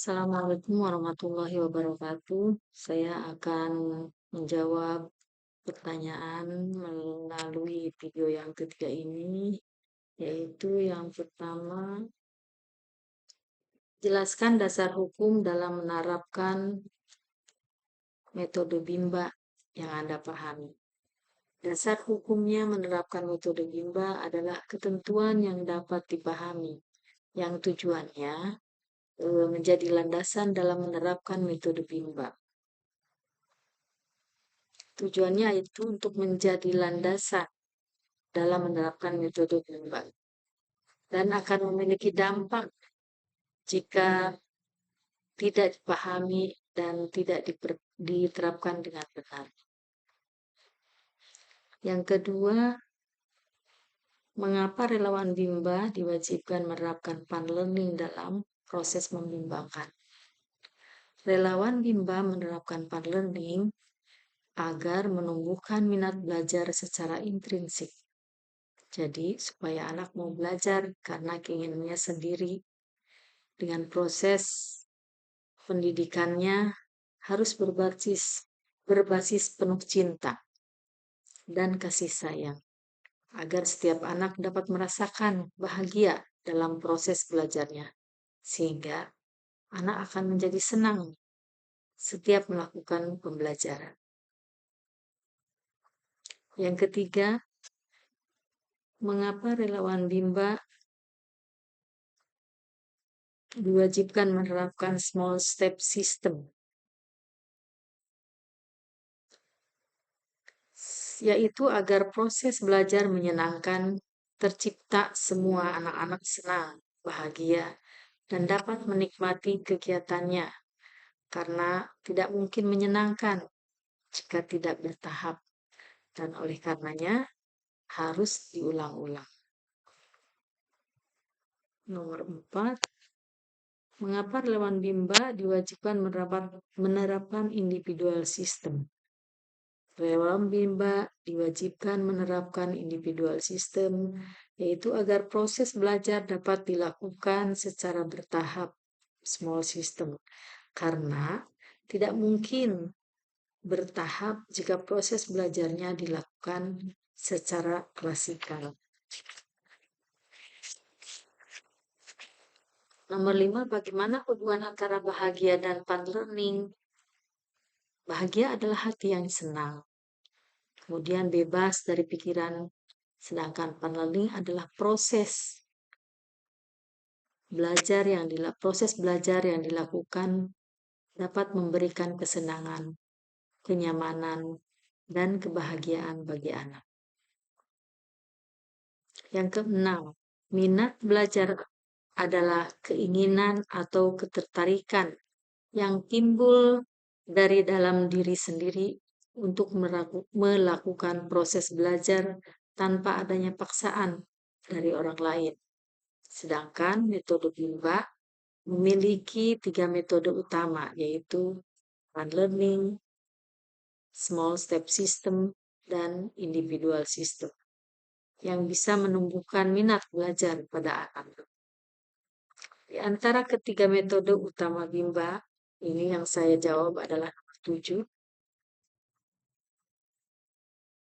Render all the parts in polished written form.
Assalamualaikum warahmatullahi wabarakatuh. Saya akan menjawab pertanyaan melalui video yang ketiga ini, yaitu yang pertama, jelaskan dasar hukum dalam menerapkan metode Bimba yang Anda pahami. Dasar hukumnya menerapkan metode Bimba adalah ketentuan yang dapat dipahami, yang tujuannya menjadi landasan dalam menerapkan metode Bimba. Tujuannya itu untuk menjadi landasan dalam menerapkan metode Bimba dan akan memiliki dampak jika tidak dipahami dan tidak diterapkan dengan benar. Yang kedua, mengapa relawan Bimba diwajibkan menerapkan fun learning dalam proses membimbangkan? Relawan Bimba menerapkan fun learning agar menumbuhkan minat belajar secara intrinsik. Jadi, supaya anak mau belajar karena keinginannya sendiri, dengan proses pendidikannya harus berbasis penuh cinta dan kasih sayang, agar setiap anak dapat merasakan bahagia dalam proses belajarnya, sehingga anak akan menjadi senang setiap melakukan pembelajaran. Yang ketiga, mengapa relawan Bimba diwajibkan menerapkan small step system, yaitu agar proses belajar menyenangkan, tercipta semua anak-anak senang, bahagia, dan dapat menikmati kegiatannya, karena tidak mungkin menyenangkan jika tidak bertahap, dan oleh karenanya harus diulang-ulang. Nomor 4, mengapa relawan Bimba diwajibkan menerapkan individual system? Relawan Bimba diwajibkan menerapkan individual system, yaitu agar proses belajar dapat dilakukan secara bertahap, small system, karena tidak mungkin bertahap jika proses belajarnya dilakukan secara klasikal. Nomor 5, bagaimana hubungan antara bahagia dan fun learning? Bahagia adalah hati yang senang, kemudian bebas dari pikiran, sedangkan fun learning adalah proses belajar yang dilakukan dapat memberikan kesenangan, kenyamanan, dan kebahagiaan bagi anak. Yang keenam, minat belajar adalah keinginan atau ketertarikan yang timbul dari dalam diri sendiri untuk melakukan proses belajar tanpa adanya paksaan dari orang lain. Sedangkan metode Bimba memiliki 3 metode utama, yaitu fun learning, small step system, dan individual system, yang bisa menumbuhkan minat belajar pada anak. Di antara ketiga metode utama Bimba, ini yang saya jawab adalah nomor 7.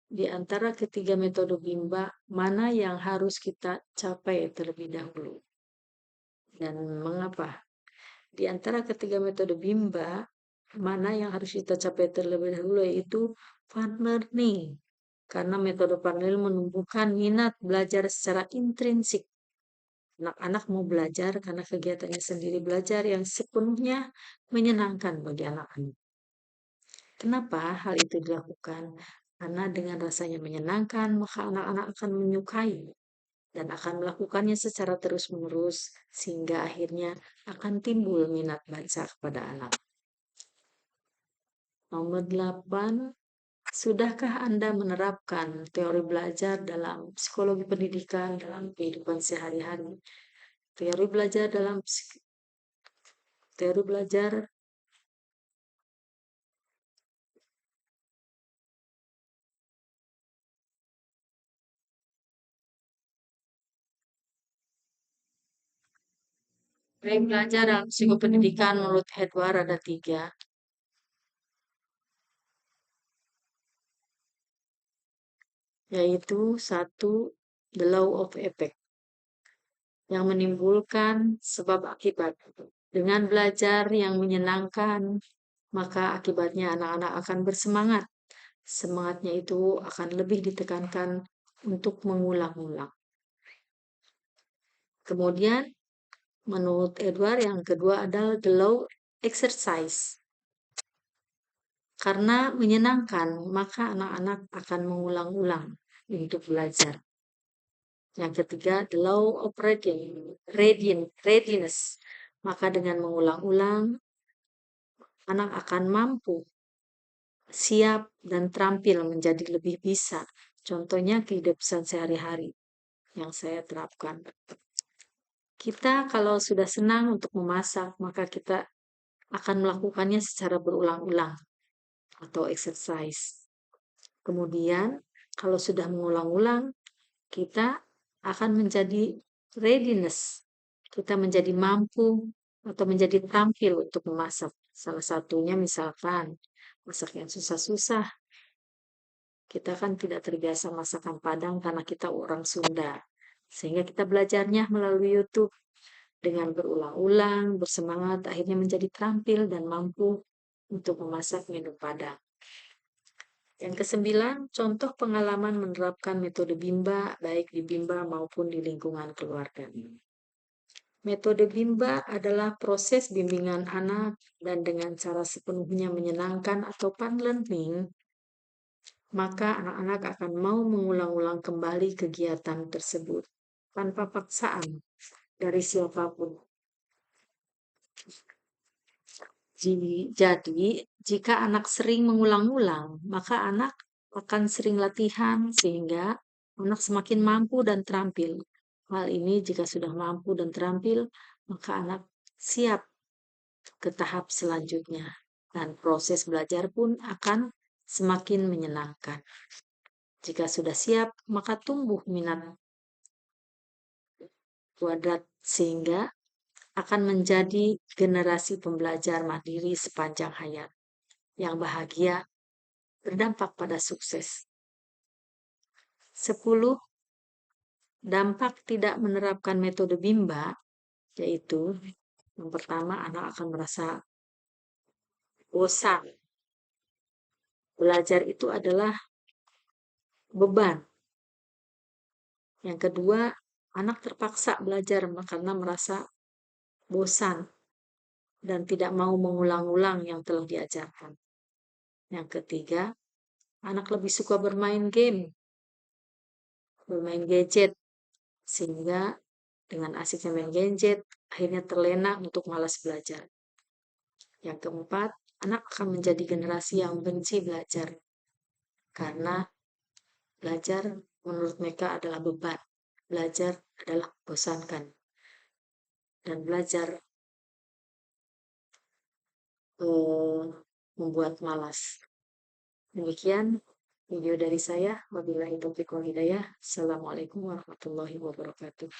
Di antara ketiga metode Bimba, mana yang harus kita capai terlebih dahulu? Dan mengapa? Di antara ketiga metode Bimba, mana yang harus kita capai terlebih dahulu, yaitu fun learning. Karena metode fun learning menumbuhkan minat belajar secara intrinsik. Anak-anak mau belajar karena kegiatannya sendiri belajar yang sepenuhnya menyenangkan bagi anak-anak. Kenapa hal itu dilakukan? Karena dengan rasanya menyenangkan, maka anak-anak akan menyukai dan akan melakukannya secara terus-menerus, sehingga akhirnya akan timbul minat baca kepada anak. Nomor 8, sudahkah Anda menerapkan teori belajar dalam psikologi pendidikan dalam kehidupan sehari-hari? Teori belajar Baik belajar dalam psikopendidikan menurut Edward ada tiga, yaitu satu, the law of effect, yang menimbulkan sebab akibat. Dengan belajar yang menyenangkan, maka akibatnya anak-anak akan bersemangat. Semangatnya itu akan lebih ditekankan untuk mengulang-ulang. Kemudian, menurut Edward, yang kedua adalah the law exercise. Karena menyenangkan, maka anak-anak akan mengulang-ulang untuk belajar. Yang ketiga, the law of readiness. Maka dengan mengulang-ulang, anak akan mampu, siap, dan terampil menjadi lebih bisa. Contohnya kehidupan sehari-hari yang saya terapkan. Kita kalau sudah senang untuk memasak, maka kita akan melakukannya secara berulang-ulang atau exercise. Kemudian, kalau sudah mengulang-ulang, kita akan menjadi readiness. Kita menjadi mampu atau menjadi tampil untuk memasak. Salah satunya misalkan masak yang susah-susah. Kita kan tidak terbiasa masakan Padang karena kita orang Sunda. Sehingga kita belajarnya melalui YouTube. Dengan berulang-ulang, bersemangat, akhirnya menjadi terampil dan mampu untuk memasak menu Padang. Yang kesembilan, contoh pengalaman menerapkan metode Bimba, baik di Bimba maupun di lingkungan keluarga. Metode Bimba adalah proses bimbingan anak dan dengan cara sepenuhnya menyenangkan atau fun learning, maka anak-anak akan mau mengulang-ulang kembali kegiatan tersebut tanpa paksaan dari siapapun. Jadi, jika anak sering mengulang-ulang, maka anak akan sering latihan sehingga anak semakin mampu dan terampil. Hal ini jika sudah mampu dan terampil, maka anak siap ke tahap selanjutnya. Dan proses belajar pun akan semakin menyenangkan. Jika sudah siap, maka tumbuh minat kuadrat sehingga akan menjadi generasi pembelajar mandiri sepanjang hayat yang bahagia, berdampak pada sukses. 10. Dampak tidak menerapkan metode Bimba, yaitu yang pertama, anak akan merasa bosan. Belajar itu adalah beban. Yang kedua, anak terpaksa belajar karena merasa bosan dan tidak mau mengulang-ulang yang telah diajarkan. Yang ketiga, anak lebih suka bermain game, bermain gadget, sehingga dengan asiknya main gadget, akhirnya terlena untuk malas belajar. Yang keempat, anak akan menjadi generasi yang benci belajar, karena belajar menurut mereka adalah beban. Belajar adalah membosankan. Dan belajar membuat malas. Demikian video dari saya. Wabillahi taufiq wal hidayah. Assalamualaikum warahmatullahi wabarakatuh.